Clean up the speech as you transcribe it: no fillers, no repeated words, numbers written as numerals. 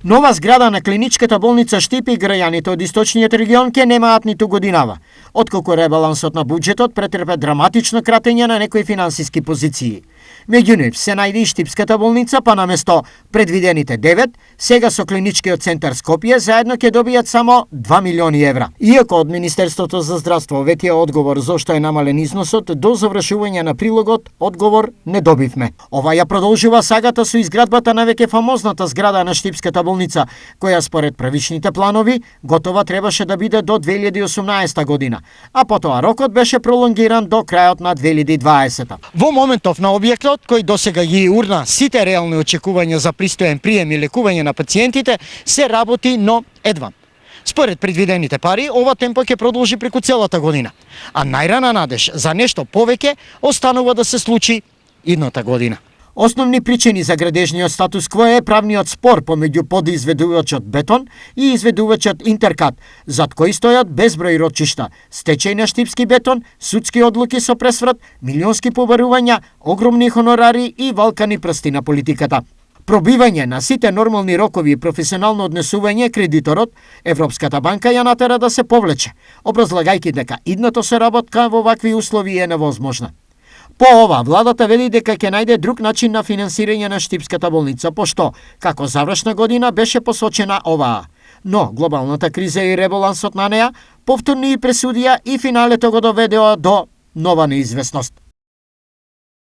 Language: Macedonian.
Нова зграда на клиничката болница Штип и граѓаните од источниот регион ке немаат ниту годинава, отколку ребалансот на буџетот претрпе драматично кратење на некои финансиски позиции. Меѓу нив се најде и Штипската болница, па наместо предвидените 9, сега со клиничкиот центар Скопје заедно ќе добијат само 2 милиони евра. Иако од Министерството за здравство ветија одговор зошто е намален износот, до завршување на прилогот одговор не добивме. Ова ја продолжува сагата со изградбата на веќе фамозната зграда на Штипската болница, која според првичните планови готова требаше да биде до 2018 година, а потоа рокот беше пролонгиран до крајот на 2020. Во моментов на објектот, кој досега ги урна сите реални очекувања за пристоен прием и лекување на пациентите, се работи, но едва. Според предвидените пари, ова темпо ќе продолжи преку целата година, а најрана надеж за нешто повеќе останува да се случи идната година. Основни причини за градежниот статус кво е правниот спор помеѓу подизведувачот Бетон и изведувачот Интеркат, зад кои стојат безброј рочишта, стечај на Штипски бетон, судски одлуки со пресврат, милионски побарувања, огромни хонорари и валкани прсти на политиката. Пробивање на сите нормални рокови и професионално однесување кредиторот, Европската банка ја натера да се повлече, образлагајќи дека идната соработка во вакви услови е невозможна. По ова, владата вели дека ќе најде друг начин на финансирање на Штипската болница, пошто, како завршна година, беше посочена оваа. Но глобалната криза и ребалансот на неа повторни и пресудија и финалето го доведеа до нова неизвестност.